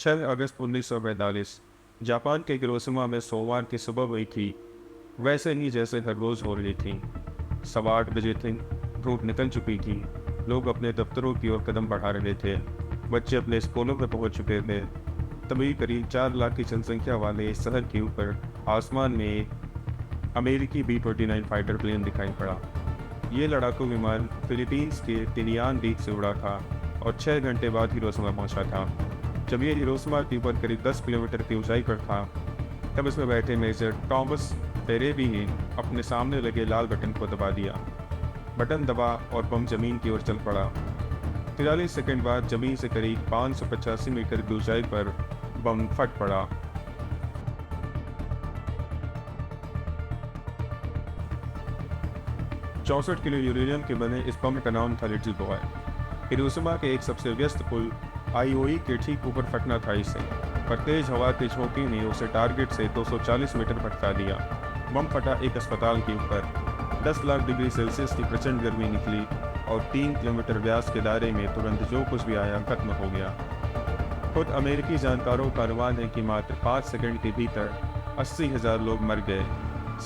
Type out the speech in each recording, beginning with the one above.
6 अगस्त 1945 Japan के Hiroshima में सोमवार की सुबह हुई थी, वैसे ही जैसे हर रोज़ हो रही थी। 8:15 थी, धूप निकल चुकी थी, लोग अपने दफ्तरों की ओर कदम बढ़ा रहे थे, बच्चे अपने स्कूलों में पहुंच चुके थे। तभी करीब 4 लाख की जनसंख्या वाले इस शहर के ऊपर आसमान में एक अमेरिकी B-29 फाइटर प्लेन दिखाई पड़ा। ये लड़ाकू विमान फिलीपींस के तिनियान द्वीप से उड़ा था और 6 घंटे बाद हिरोशिमा पहुंचा था। जब ये हिरोशिमा के ऊपर करीब 10 किलोमीटर की ऊंचाई पर था, तब इसमें बैठे मेजर टॉमस पेरेबी ने अपने सामने लगे लाल बटन को दबा दिया। बटन दबा और बम जमीन की ओर चल पड़ा। 43 सेकंड बाद जमीन से करीब 585 मीटर की ऊंचाई पर बम फट पड़ा। चौसठ किलो यूरेनियम के बने इस बम का नाम था लिटिल बॉय। हिरोशिमा के एक सबसे व्यस्त पुल आईओई के ठीक ऊपर फटना था इसे, पर तेज हवा के झोंके ने उसे टारगेट से 240 मीटर भटका दिया। बम फटा एक अस्पताल के ऊपर। 10 लाख डिग्री सेल्सियस की प्रचंड गर्मी निकली और 3 किलोमीटर व्यास के दायरे में तुरंत जो कुछ भी आया खत्म हो गया। खुद अमेरिकी जानकारों का अनुमान है कि मात्र 5 सेकंड के भीतर 80,000 लोग मर गए।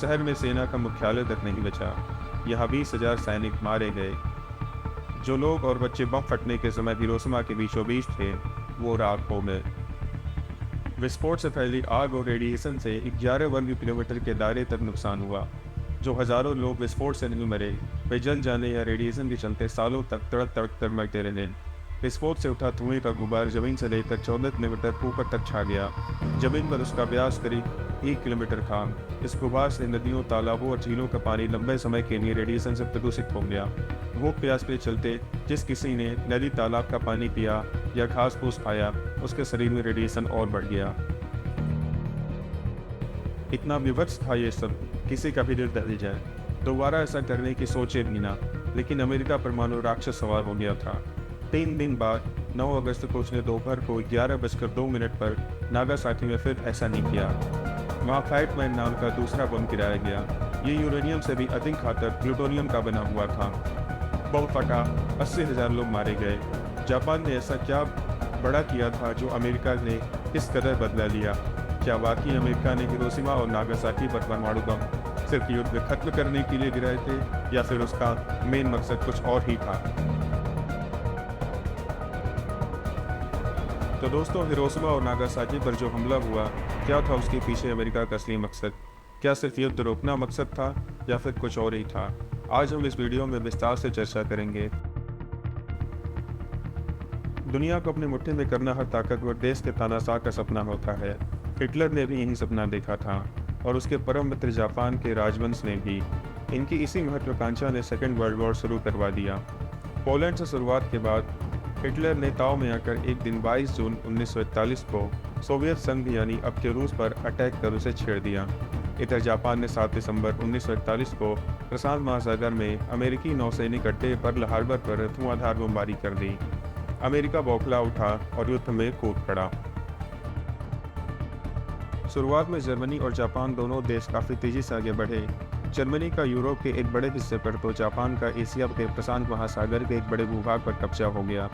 शहर में सेना का मुख्यालय तक नहीं बचा। यहाँ 20,000 सैनिक मारे गए। जो लोग और बच्चे बम फटने के समय हिरोशिमा के बीचों बीच थे, वो राख हो गए। विस्फोट से फैली आग और रेडिएशन से 11 वर्ग किलोमीटर के दायरे तक नुकसान हुआ। जो हजारों लोग विस्फोट से नहीं मरे, वे जल जाने या रेडिएशन के चलते सालों तक तड़प तड़प कर मरते रहे। विस्फोट से उठा धुएं का गुबार जमीन से लेकर 14 किलोमीटर ऊपर तक छा गया। जमीन पर उसका व्यास करीब 1 किलोमीटर था। इस गुबार से नदियों, तालाबों और झीलों का पानी लंबे समय के लिए रेडिएशन से प्रदूषित हो गया। भूख प्यास के चलते जिस किसी ने नदी तालाब का पानी पिया या घास फूस खाया, उसके शरीर में रेडिएशन और बढ़ गया। इतना विभत्स था ये सब, किसी का भी दिल दहल जाए। दोबारा ऐसा करने की सोचे भी ना, लेकिन अमेरिका परमाणु राक्षस सवार हो गया था। 3 दिन बाद 9 अगस्त को उसने दोपहर को 11:02 पर नागासाकी में फिर ऐसा नहीं किया। वहाँ फैटमैन नाम का दूसरा बम गिराया गया। ये यूरेनियम से भी अधिक घातक प्लूटोनियम का बना हुआ था। बम फटा, 80,000 लोग मारे गए। जापान ने ऐसा क्या बड़ा किया था जो अमेरिका ने इस कदर बदला लिया? क्या वाकई अमेरिका ने हिरोशिमा और नागासाकी पर परमाणु बम सिर्फ युद्ध खत्म करने के लिए गिराए थे, या फिर उसका मेन मकसद कुछ और ही था? तो दोस्तों, हिरोशिमा और नागासाकी पर जो हमला हुआ, क्या था उसके पीछे अमेरिका का असली मकसद? क्या सिर्फ युद्ध रोकना मकसद था या फिर कुछ और ही था? आज हम इस वीडियो में विस्तार से चर्चा करेंगे। दुनिया को अपनी मुट्ठी में करना हर ताकतवर देश के तानाशाह का सपना होता है। हिटलर ने भी यही सपना देखा था और उसके परम मित्र जापान के राजवंश ने भी। इनकी इसी महत्वाकांक्षा ने सेकेंड वर्ल्ड वॉर शुरू करवा दिया। पोलैंड से शुरुआत के बाद हिटलर ने ताव में आकर एक दिन 22 जून 1941 को सोवियत संघ यानी अब के रूस पर अटैक कर उसे छेड़ दिया। इधर जापान ने 7 दिसंबर 1941 को प्रशांत महासागर में अमेरिकी नौसैनिक अड्डे पर्ल हार्बर पर धुआंधार बमबारी कर दी। अमेरिका बौखला उठा और युद्ध में कूद पड़ा। शुरुआत में जर्मनी और जापान दोनों देश काफ़ी तेजी से आगे बढ़े। जर्मनी का यूरोप के एक बड़े हिस्से पर तो जापान का एशिया के प्रशांत महासागर के एक बड़े भूभाग पर कब्जा हो गया।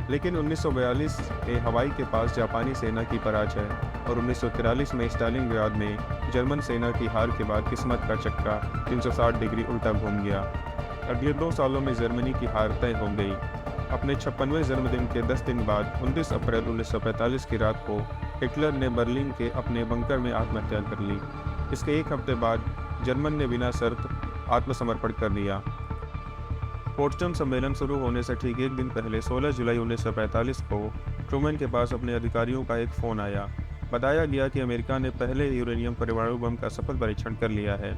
लेकिन 1942 में हवाई के पास जापानी सेना की पराजय और 1943 में स्टालिनग्राद में जर्मन सेना की हार के बाद किस्मत का चक्का 360 डिग्री उल्टा घूम गया। अगले 2 सालों में जर्मनी की हार तय हो गई। अपने 56वें जन्मदिन के 10 दिन बाद 29 अप्रैल 1945 की रात को हिटलर ने बर्लिन के अपने बंकर में आत्महत्या कर ली। इसके 1 हफ्ते बाद जर्मन ने बिना शर्त आत्मसमर्पण कर दिया। पोट्सडम सम्मेलन शुरू होने से ठीक 1 दिन पहले 16 जुलाई 1945 को ट्रूमैन के पास अपने अधिकारियों का एक फ़ोन आया। बताया गया कि अमेरिका ने पहले यूरेनियम परमाणु बम का सफल परीक्षण कर लिया है।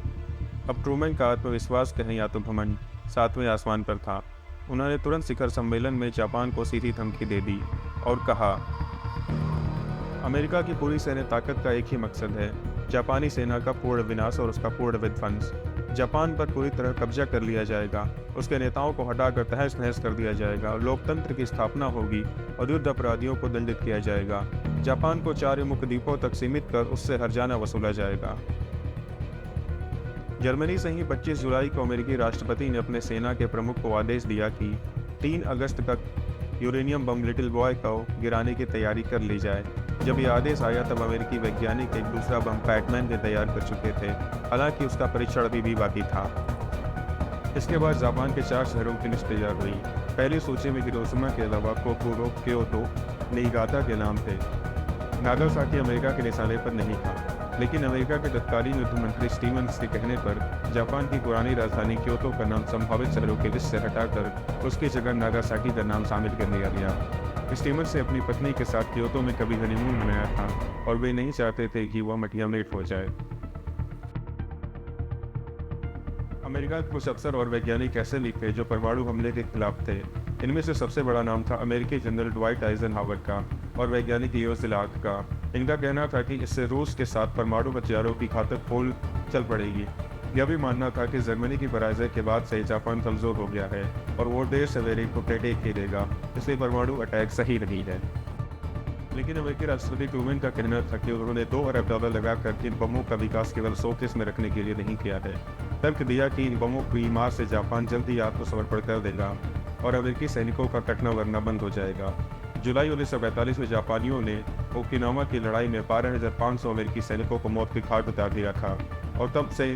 अब ट्रूमैन का आत्मविश्वास कहीं या तो घमंड 7वें आसमान पर था। उन्होंने तुरंत शिखर सम्मेलन में जापान को सीधी धमकी दे दी और कहा, अमेरिका की पूरी सैन्य ताकत का एक ही मकसद है, जापानी सेना का पूर्ण विनाश और उसका पूर्ण विध्वंस। जापान पर पूरी तरह कब्जा कर लिया जाएगा, उसके नेताओं को हटाकर तहस नहस कर दिया जाएगा, लोकतंत्र की स्थापना होगी और युद्ध अपराधियों को दंडित किया जाएगा। जापान को 4 मुख्य द्वीपों तक सीमित कर उससे हर्जाना वसूला जाएगा। जर्मनी से ही 25 जुलाई को अमेरिकी राष्ट्रपति ने अपने सेना के प्रमुख को आदेश दिया कि 3 अगस्त तक यूरेनियम बम लिटिल बॉय को गिराने की तैयारी कर ली जाए। जब ये आदेश आया तब अमेरिकी वैज्ञानिक एक दूसरा बम पैटमैन ने तैयार कर चुके थे, हालांकि उसका परीक्षण अभी भी बाकी था। इसके बाद जापान के 4 शहरों की लिस्ट तैयार हुई। पहली सूची में हिरोशिमा के अलावा कोकुरो, क्योतो, निगाता के नाम थे। नागासाकी अमेरिका के निशाने पर नहीं था, लेकिन अमेरिका के तत्कालीन युद्ध मंत्री स्टीवंस के कहने पर जापान की पुरानी राजधानी क्योतो का नाम संभावित शहरों की लिस्ट से हटाकर उसकी जगह नागासाकी का नाम शामिल कर लिया गया। स्टीवंस ने अपनी पत्नी के साथ क्योतो में कभी हनीमून मनाया था और वे नहीं चाहते थे कि वह मटियामेट हो जाए। अमेरिका के कुछ अफसर और वैज्ञानिक ऐसे भी थे जो परमाणु हमले के खिलाफ थे। इनमें से सबसे बड़ा नाम था अमेरिकी जनरल ड्वाइट आइजनहावर का और वैज्ञानिक लियो शिलाग का। इनका कहना था कि इससे रूस के साथ परमाणु हथियारों की घातक पोल चल पड़ेगी। यह भी मानना था कि जर्मनी की पराजय के बाद से जापान कमजोर हो गया है और वो देर सवेरे को अटैक ही देगा, इसलिए परमाणु अटैक सही नहीं है। लेकिन अमेरिकी राष्ट्रपति ट्रूमैन का कहना था कि उन्होंने $2 अरब लगाकर इन बमों का विकास केवल शोकेस में रखने के लिए नहीं किया है। तर्क दिया कि इन बमों की मार से जापान जल्द ही आत्मसमर्पण कर देगा और अमेरिकी सैनिकों का कटना वरना बंद हो जाएगा। जुलाई 1945 में जापानियों ने ओकिनावा की लड़ाई में 12,500 अमेरिकी सैनिकों को मौत के घाट उतार दिया था और तब से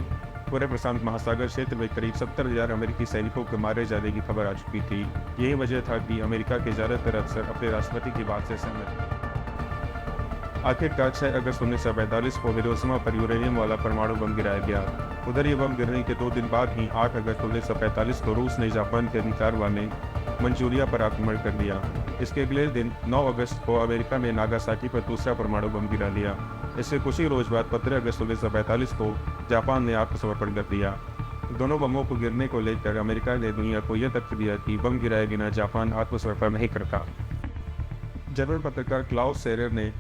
पूरे प्रशांत महासागर क्षेत्र में करीब 70,000 अमेरिकी सैनिकों के मारे जाने की खबर आ चुकी थी। यही वजह था कि अमेरिका के ज़्यादातर अफसर अपने राष्ट्रपति की बात से सहमत थे। आखिरकार 6 अगस्त 1945 को हिरोशिमा पर यूरेनियम वाला परमाणु बम गिराया गया। उधर ये बम गिरने के 2 दिन बाद ही 8 अगस्त 1945 को रूस ने जापान के अधिकार वाले मंचूरिया पर आक्रमण कर दिया। इसके अगले दिन 9 अगस्त को अमेरिका ने नागासाकी पर दूसरा परमाणु बम गिरा दिया। इससे कुछ ही रोज बाद 15 अगस्त 1945 को जापान ने आत्मसमर्पण कर दिया। दोनों बमों को गिरने को लेकर अमेरिका ने दुनिया को यह तथ्य दिया कि बम गिराए बिना जापान आत्मसमर्पण नहीं करता। जर्मन पत्रकार क्लाउस सेरेर ने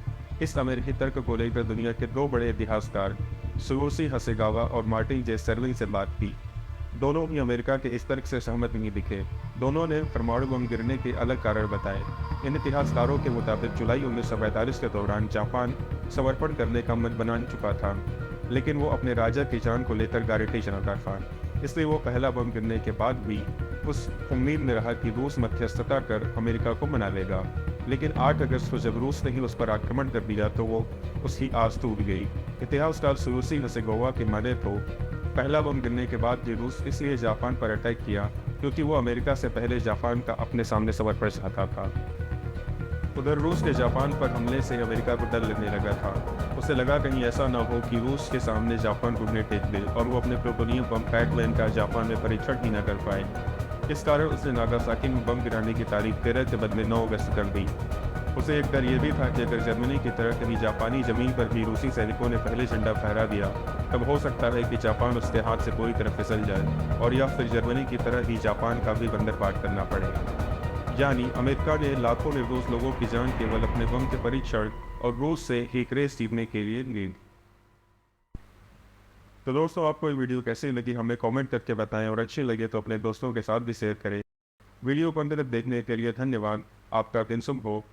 इस अमेरिकी तर्क को लेकर दुनिया के 2 बड़े इतिहासकार सुगोशी हसेगावा और मार्टिन जे सर्विंग से बात की। दोनों ही अमेरिका के इस तर्क से सहमत नहीं दिखे। दोनों ने परमाणु बम गिरने के अलग कारण बताए। इन इतिहासकारों के मुताबिक जुलाई 1945 के दौरान जापान समर्पण करने का मन बना चुका था, लेकिन वो अपने राजा की जान को लेकर गारंटी चाहता था। इसलिए वो पहला बम गिरने के बाद भी उस उम्मीद में रहा कि रूस मध्यस्थता कर अमेरिका को मना लेगा। लेकिन 8 अगस्त को जब रूस ने ही उस पर आक्रमण कर दिया तो वो उसकी आस टूट गई। इतिहासकार सुगोशी हसेगावा के माने तो पहला बम गिरने के बाद भी रूस इसलिए जापान पर अटैक किया क्योंकि वो अमेरिका से पहले जापान का अपने सामने समर्पण चाहता था। उधर रूस के जापान पर हमले से अमेरिका को डर लगने लगा था। उसे लगा कहीं ऐसा न हो कि रूस के सामने जापान घुटने टेक दे और वो अपने प्लूटोनियम बम पैटमैन का जापान में परीक्षण ही न कर पाए। इस कारण उसने नागासाकी में बम गिराने की तारीख 13 के बदले 9 अगस्त कर दी। उसे एक डर यह भी था कि अगर जर्मनी की तरह कहीं जापानी जमीन पर भी रूसी सैनिकों ने पहले झंडा फहरा दिया तब हो सकता है कि जापान उसके हाथ से पूरी तरह फिसल जाए और या फिर जर्मनी की तरह ही जापान का भी बंदरपाट करना पड़े। यानी अमेरिका ने लाखों निर्दोष लोगों की जान केवल अपने बम के परीक्षण और रूस से ही रेस जीतने के लिए ली। तो दोस्तों, आपको ये वीडियो कैसी लगी हमें कमेंट करके बताएं और अच्छी लगे तो अपने दोस्तों के साथ भी शेयर करें। वीडियो को अंत तक देखने के लिए धन्यवाद। आपका दिन शुभ हो।